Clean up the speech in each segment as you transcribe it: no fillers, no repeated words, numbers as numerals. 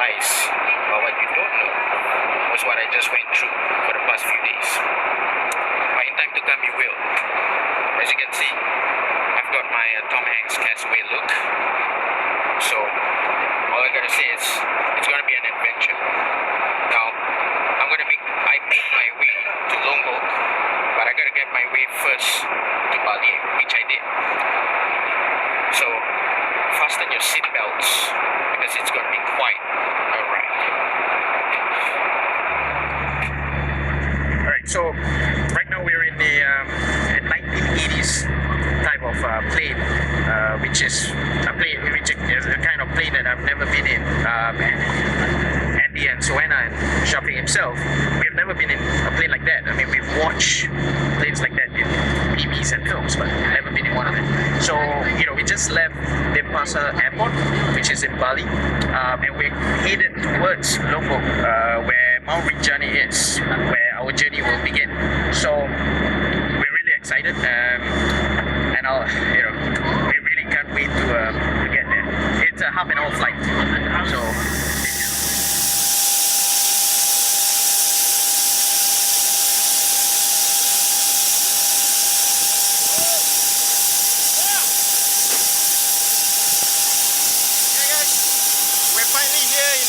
surprised, but what you don't know was what I just went through for the past few days. But in time to come, you will. As you can see, I've got my Tom Hanks castaway look. So all I gotta say is it's gonna be an adventure. Now I made my way to Lombok, but I gotta get my way first to Bali, which I did. So fasten your seatbelts because it's gonna be quite a ride. Alright, so right now we're in the 1980s type of plane, which is a kind of plane that I've never been in. Andy and Soena and Shafi himself, we've never been in a plane like that. I mean, we've watched planes like that in TVs and films, but never been in one of them. So, we just left Denpasar Airport, which is in Bali, and we're headed towards Lombok, where Mount Rinjani is, where our journey will begin. So, we're really excited, and we really can't wait to get there. It's a half an hour flight, so.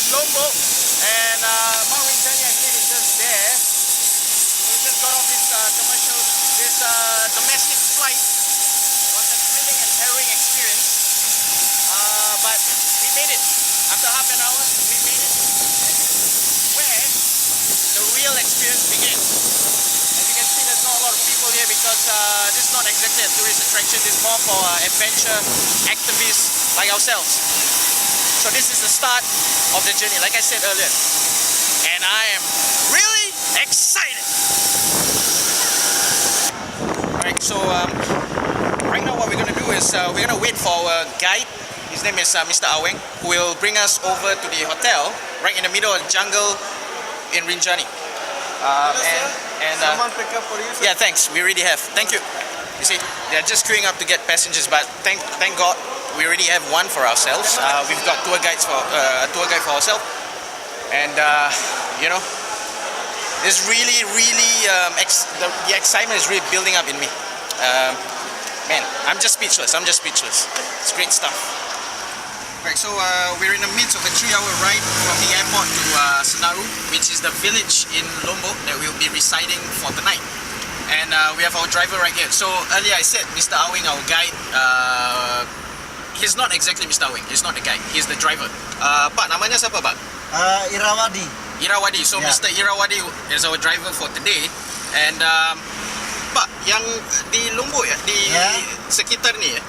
Lombok, and Mount Rinjani I believe is just there. We just got off this domestic flight. It was a thrilling and harrowing experience, but we made it. After half an hour, we made it. And where the real experience begins. As you can see, there's not a lot of people here because this is not exactly a tourist attraction. This is more for adventure activists like ourselves. So this is the start of the journey, like I said earlier, and I am really excited. Alright, so right now what we're going to do is we're going to wait for our guide. His name is Mr. Aweng, who will bring us over to the hotel right in the middle of the jungle in Rinjani. Someone pick up for you? Yeah, thanks. We already have. Thank you. You see, they're just queuing up to get passengers, but thank God we already have one for ourselves. We've got a tour guide for ourselves, and it's really, the excitement is really building up in me. Man, I'm just speechless. It's great stuff. Right, so we're in the midst of a 3-hour ride from the airport to Senaru, which is the village in Lombok that we'll be residing for the night. And we have our driver right here. So earlier I said Mr. Aweng, our guide, he's not exactly Mr. Aweng, he's not the guide, he's the driver. Pak, namanya siapa Pak? Irawadi. So yeah. Mr. Irawadi is our driver for today. And Pak, yang di Lombok ya, di sekitar ni ya,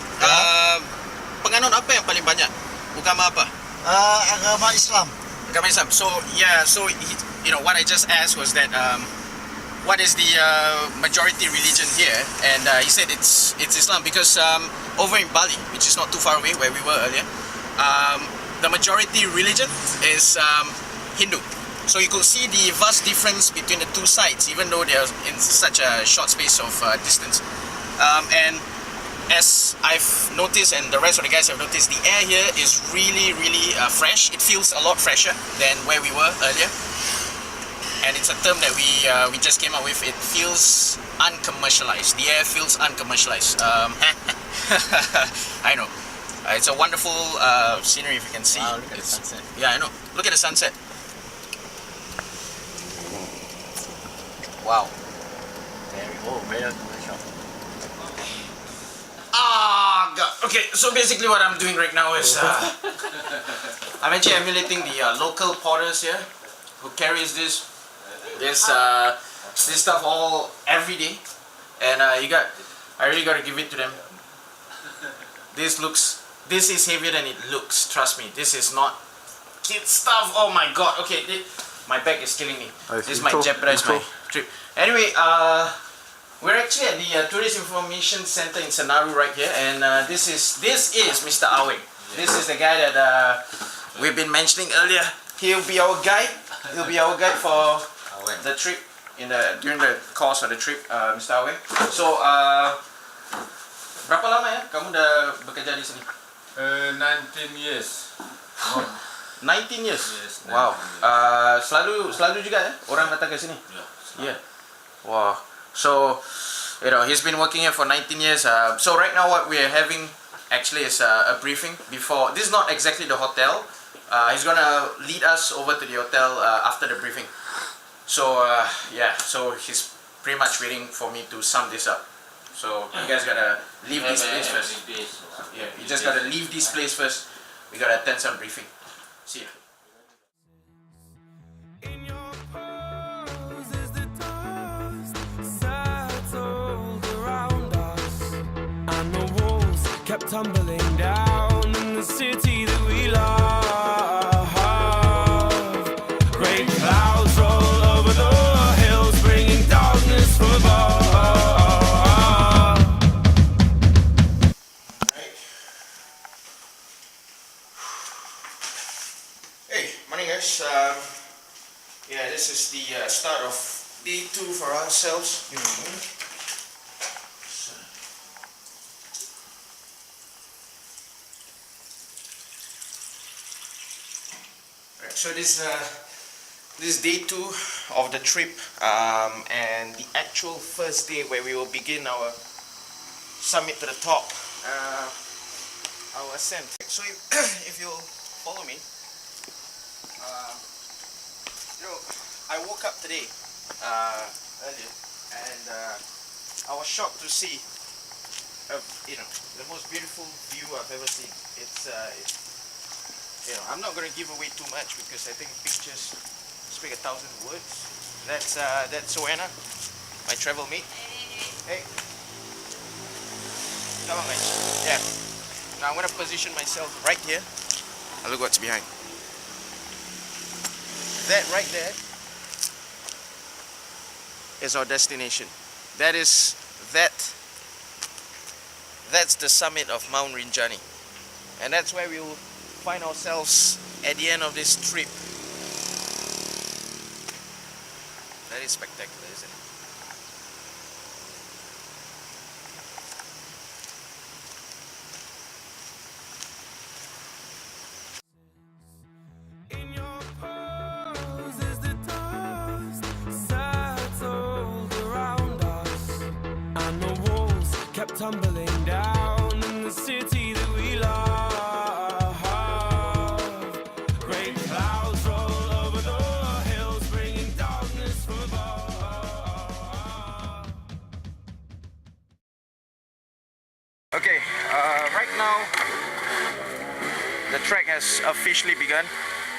penganut apa yang paling banyak? Agama apa? Agama Islam. Agama Islam. So yeah, so what I just asked was that what is the majority religion here, and he said it's Islam because over in Bali, which is not too far away where we were earlier, the majority religion is Hindu. So you could see the vast difference between the two sides, even though they are in such a short space of distance. And as I've noticed, and the rest of the guys have noticed, the air here is really fresh. It feels a lot fresher than where we were earlier. And it's a term that we just came up with. It feels uncommercialized. The air feels uncommercialized. I know. It's a wonderful scenery, if you can see. Wow, look at the sunset. Yeah, I know. Look at the sunset. Wow. Very commercial. Ah, God. Okay, so basically what I'm doing right now is I'm actually emulating the local porters here who carries this stuff all every day, and I really got to give it to them. This is heavier than it looks. Trust me, this is not kid stuff. Oh my God. Okay, my back is killing me. This might jeopardize my trip. Anyway, we're actually at the Tourist Information Center in Senaru right here, and this is Mr. Aweng. This is the guy that we've been mentioning earlier. He'll be our guide. He'll be our guide for the trip during the course of the trip, Mr. Aweng. So, berapa lama ya kamu udah bekerja di sini? 19 years. 19 years. Yes, Wow. 19 Selalu juga orang datang ke sini. Yeah. Yeah. Wow. So, he's been working here for 19 years. So right now what we're having actually is a briefing before. This is not exactly the hotel. He's gonna lead us over to the hotel after the briefing. So yeah, so he's pretty much waiting for me to sum this up. So you guys gotta leave this place first. Yeah, you just gotta leave this place first. We gotta attend some briefing. See ya. In your pose as the dust settled around us, and the walls kept tumbling down in the city that we love. Great clouds roll over the hills, bringing darkness from above. Hey, morning guys. Yeah, this is the start of day 2 for ourselves. Right, so this is day 2 of the trip, and the actual first day where we will begin our summit to the top, our ascent. So if you'll follow me. I woke up today earlier, and I was shocked to see the most beautiful view I've ever seen. It's I'm not going to give away too much because I think pictures speak 1,000 words. That's Joanna, my travel mate. Hey, come on guys. Yeah. Now I'm going to position myself right here. Now look what's behind. That right there is our destination. That's the summit of Mount Rinjani, and that's where we'll find ourselves at the end of this trip. That is spectacular, isn't it? In your pose as the dust settled around us, and the walls kept tumbling down in the city that we love. Great clouds roll over the hills, bringing darkness from above. Okay, right now the trek has officially begun.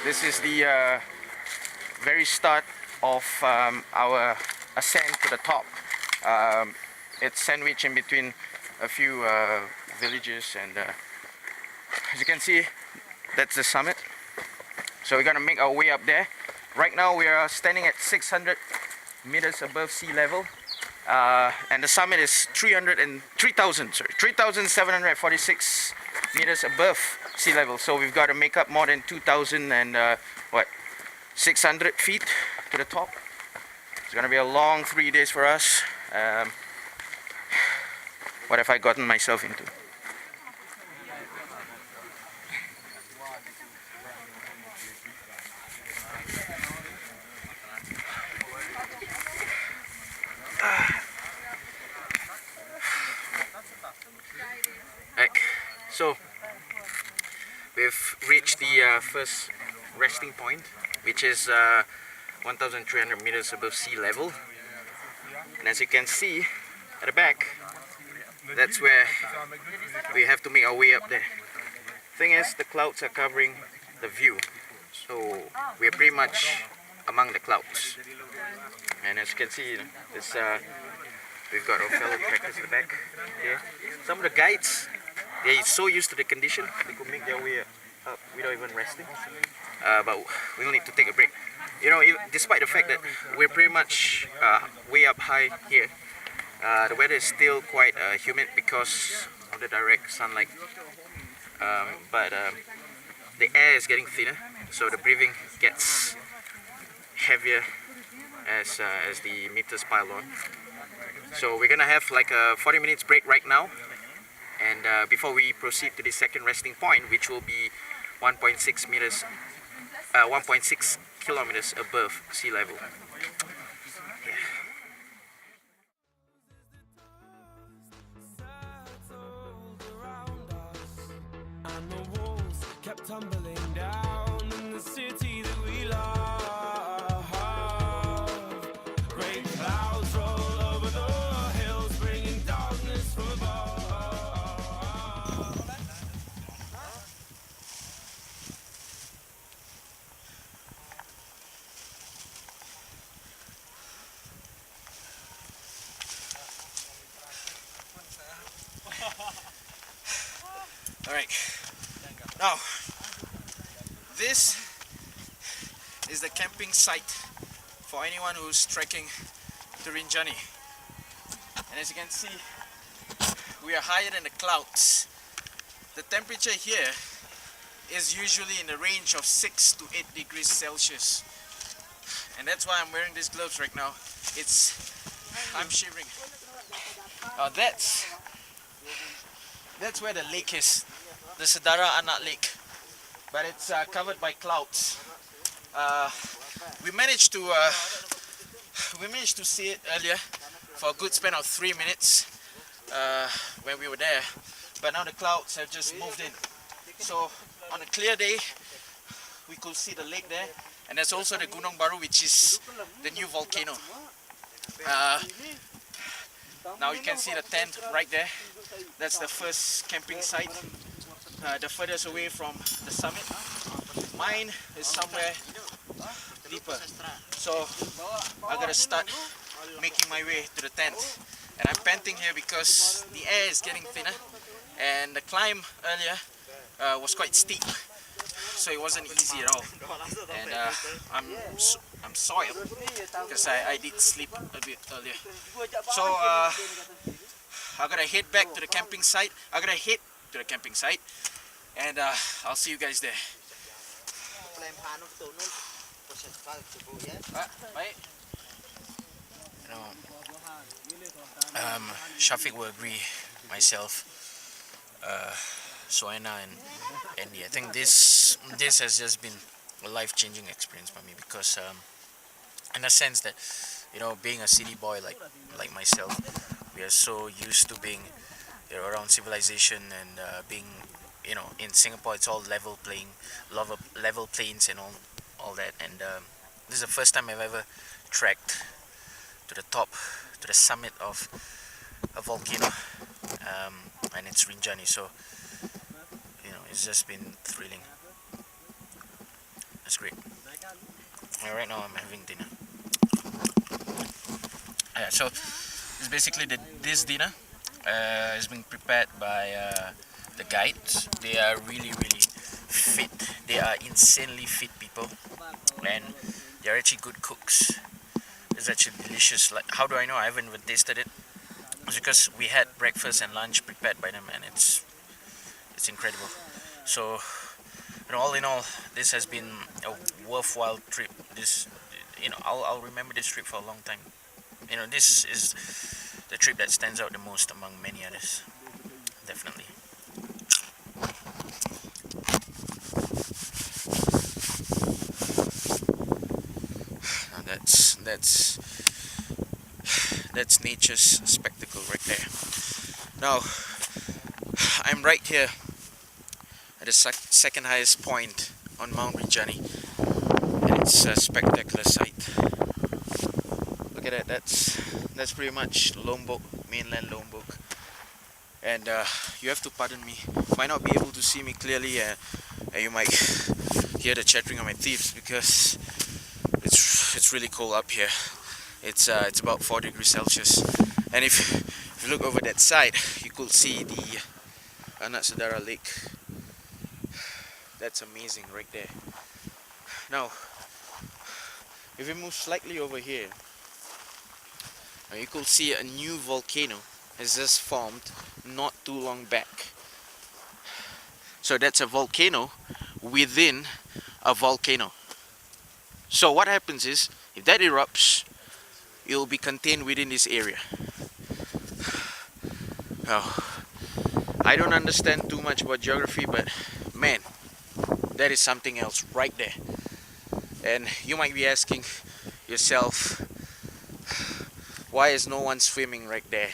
This is the very start of our ascent to the top. It's sandwiched in between a few villages, and as you can see, that's the summit. So we're gonna make our way up there. Right now we are standing at 600 meters above sea level, and the summit is 3,746 meters above sea level. So we've got to make up more than 2,600 feet to the top. It's gonna be a long 3 days for us. What have I gotten myself into? Right. So we've reached the first resting point, which is 1,300 meters above sea level, and as you can see at the back, that's where we have to make our way up there. Thing is, the clouds are covering the view, so we're pretty much among the clouds. And as you can see, this we've got our fellow trekkers at the back here. Some of the guides, they're so used to the condition, they could make their way up without even resting. But we'll need to take a break. Despite the fact that we're pretty much way up high here, the weather is still quite humid because of the direct sunlight. But the air is getting thinner, so the breathing gets heavier as the meters pile on. So we're gonna have like a 40 minutes break right now, and before we proceed to the second resting point, which will be 1.6 meters 1.6 kilometers above sea level. Yeah. And the walls kept tumbling down in the city that we love. Great clouds roll over the hills, bringing darkness from above. Alright, now this is the camping site for anyone who's trekking to Rinjani. And as you can see, we are higher than the clouds. The temperature here is usually in the range of 6 to 8 degrees Celsius. And that's why I'm wearing these gloves right now. I'm shivering. That's where the lake is, the Sedara Anak Lake, but it's covered by clouds. We managed to see it earlier for a good span of 3 minutes when we were there, but now the clouds have just moved in. So on a clear day, we could see the lake there, and there's also the Gunung Baru, which is the new volcano. Now you can see the tent right there. That's the first camping site, the furthest away from the summit. Mine is somewhere deeper, so I gotta start making my way to the tent. And I'm panting here because the air is getting thinner, and the climb earlier was quite steep, so it wasn't easy at all. And I'm soiled because I did sleep a bit earlier. So I gotta head back to the camping site. And I'll see you guys there. Shafiq will agree, myself, Soena and Andy. I think this has just been a life-changing experience for me because in a sense that, you know, being a city boy like myself, we are so used to being, you know, around civilization and being, you know, in Singapore it's all level plains and all that, and this is the first time I've ever trekked to the top, to the summit of a volcano, and it's Rinjani, so, you know, it's just been thrilling. That's great. Right now I'm having dinner. Yeah, so it's basically this dinner is being prepared by the guides. They are really fit. They are insanely fit people, and they are actually good cooks. It's actually delicious. Like, how do I know? I haven't even tasted it. It's because we had breakfast and lunch prepared by them, and it's incredible. So, you know, all in all, this has been a worthwhile trip. This, you know, I'll remember this trip for a long time. You know, this is the trip that stands out the most among many others. Definitely. Now that's nature's spectacle right there. Now I'm right here at the second highest point on Mount Rinjani, and it's a spectacular sight. Look at that. That's pretty much Lombok, mainland Lombok, and you have to pardon me. You might not be able to see me clearly, and you might hear the chattering of my teeth because it's really cold up here. It's about 4 degrees Celsius, and if you look over that side, you could see the Anak Sedara Lake. That's amazing right there. Now, if we move slightly over here, you could see a new volcano has just formed not too long back. So that's a volcano within a volcano. So what happens is, if that erupts, it will be contained within this area. Now, I don't understand too much about geography, but man, that is something else right there. And you might be asking yourself, why is no one swimming right there?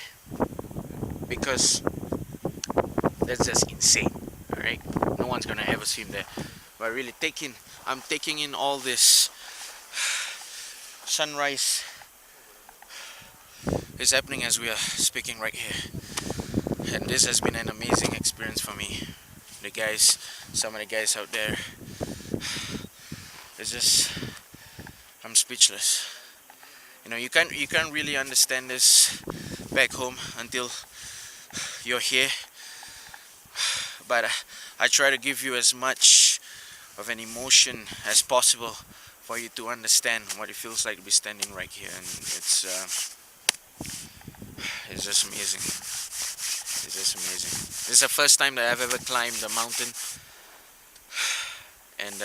Because that's just insane. Alright, no one's gonna ever swim there. But really I'm taking in all this sunrise is happening as we are speaking right here, and this has been an amazing experience for me. Some of the guys out there, it's just, I'm speechless. You know, you can't really understand this back home until you're here. But I try to give you as much of an emotion as possible for you to understand what it feels like to be standing right here, and it's just amazing. It's just amazing. This is the first time that I've ever climbed a mountain, and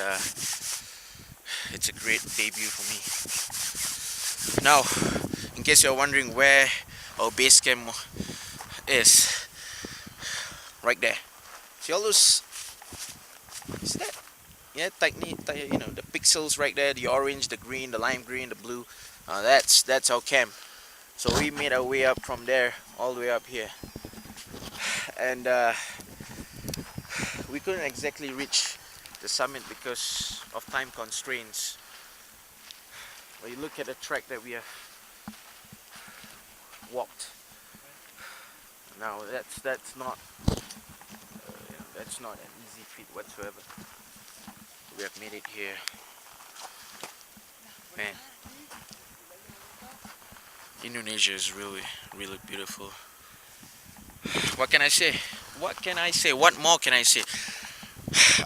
it's a great debut for me. Now, in case you're wondering where our base camp is, right there. See all those? Is that? Yeah, you know, the pixels right there, the orange, the green, the lime green, the blue. That's our camp. So we made our way up from there all the way up here, and we couldn't exactly reach the summit because of time constraints. When you look at the track that we have walked, now that's not an easy feat whatsoever. We have made it here, man. Indonesia is really, really beautiful. What can I say? What can I say? What more can I say?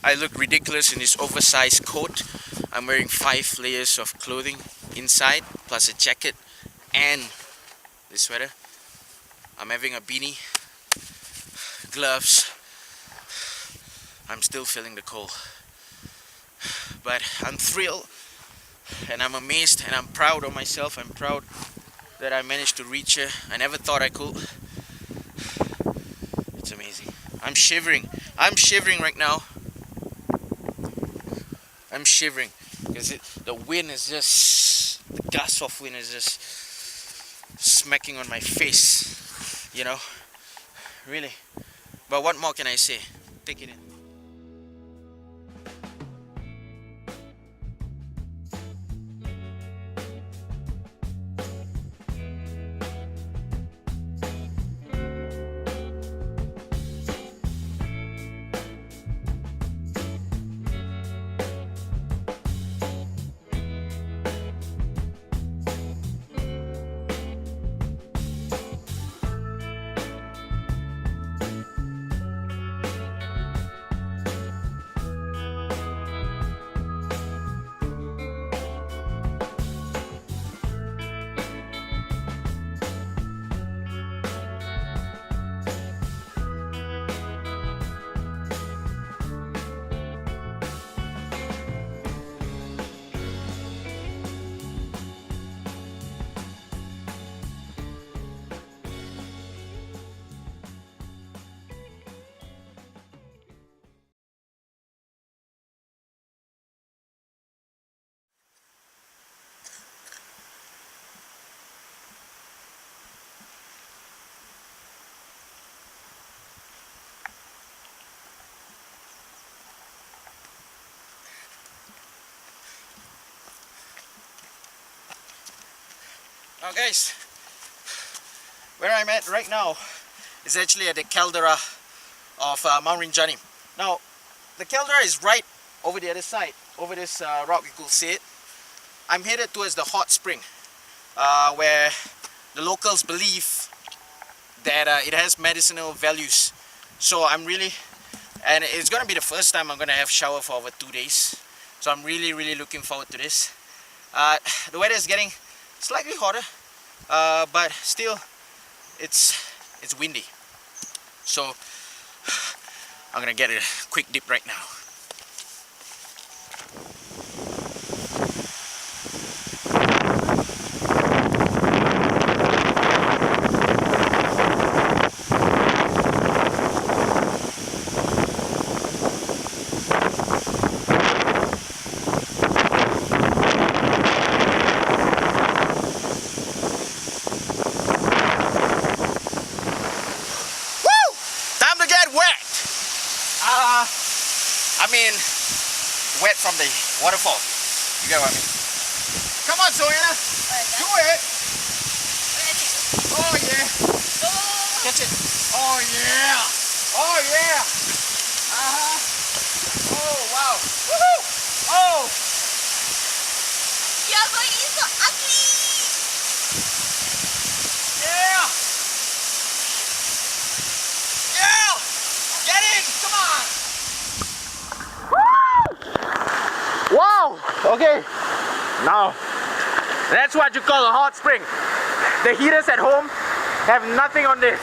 I look ridiculous in this oversized coat. I'm wearing 5 layers of clothing inside, plus a jacket and this sweater. I'm having a beanie, gloves. I'm still feeling the cold. But I'm thrilled, and I'm amazed, and I'm proud of myself. I'm proud that I managed to reach here. I never thought I could. It's amazing. I'm shivering. I'm shivering right now. I'm shivering because the wind is just, the gust of wind is just smacking on my face, you know, really. But what more can I say? Take it in. Now guys, where I'm at right now is actually at the caldera of Mount Rinjani. Now, the caldera is right over the other side, over this rock, you could see it. I'm headed towards the hot spring, where the locals believe that it has medicinal values. So I'm really, and it's going to be the first time I'm going to have shower for over 2 days. So I'm really looking forward to this. The weather is getting slightly hotter, but still it's windy. So I'm gonna get a quick dip right now. I mean, wet from the waterfall. You get what I mean? Come on, Zoena. Do it. Oh yeah. Catch it. Oh yeah. Oh yeah. Oh wow. Woohoo. Oh. You're going in so ugly. Yeah. Yeah. Get in. Come on. Wow. Okay. Now, that's what you call a hot spring. The heaters at home have nothing on this.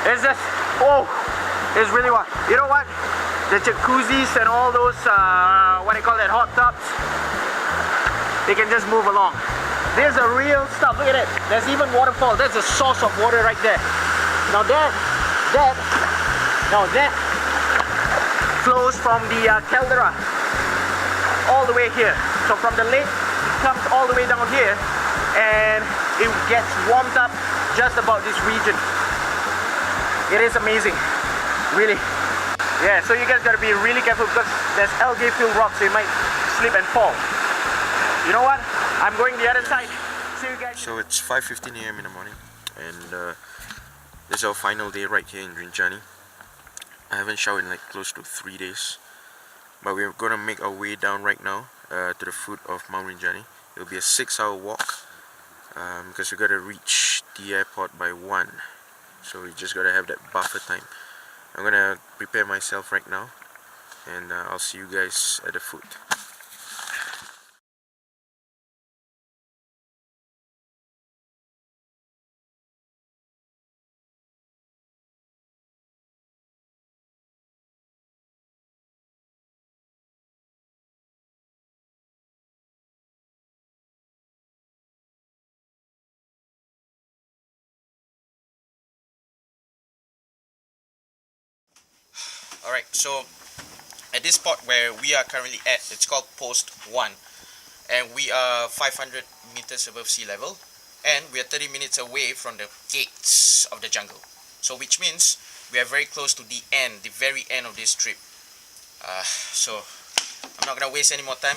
It's just, oh, it's really hot. You know what? The jacuzzis and all those, what do you call that, hot tubs, they can just move along. There's a real stuff. Look at it. There's even waterfall. That's a source of water right there. Now that flows from the caldera all the way here. So from the lake, it comes all the way down here, and it gets warmed up just about this region. It is amazing, really. Yeah, so you guys gotta be really careful because there's algae-filled rocks, so you might slip and fall. You know what? I'm going the other side. See you guys. So it's 5:15 a.m. in the morning, and this is our final day right here in Rinjani. I haven't showered in like close to 3 days, but we're gonna make our way down right now to the foot of Mount Rinjani. It'll be a 6-hour walk because we gotta reach the airport by 1, so we just gotta have that buffer time. I'm gonna prepare myself right now, and I'll see you guys at the foot. Alright, so at this spot where we are currently at, it's called Post 1, and we are 500 meters above sea level, and we are 30 minutes away from the gates of the jungle. So which means we are very close to the end, the very end of this trip. So I'm not gonna waste any more time.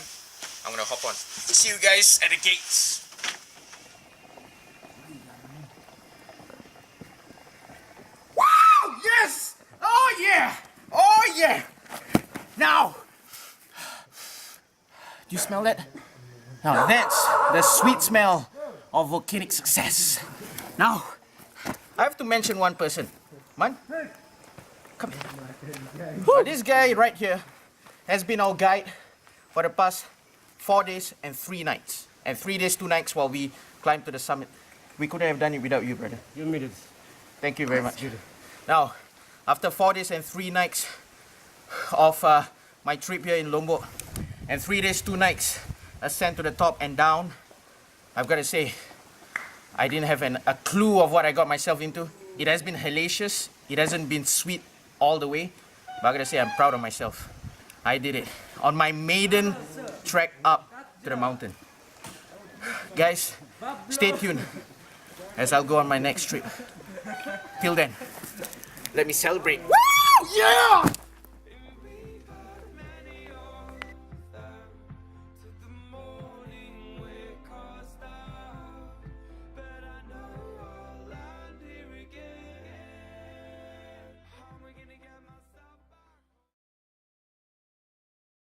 I'm gonna hop on. See you guys at the gates. Wow! Yes! Oh yeah! Oh yeah! Now, do you smell that? Now that's the sweet smell of volcanic success. Now, I have to mention one person. Man, come here. Now, this guy right here has been our guide for the past 4 days and 3 nights. And 3 days, 2 nights while we climbed to the summit. We couldn't have done it without you, brother. You made it. Thank you very much. Now, after 4 days and 3 nights of my trip here in Lombok, and 3 days, 2 nights ascent to the top and down, I've got to say, I didn't have a clue of what I got myself into. It has been hellacious. It hasn't been sweet all the way, but I gotta say I'm proud of myself. I did it on my maiden trek up to the mountain. Guys, stay tuned as I'll go on my next trip. Till then, let me celebrate. Woo! Yeah!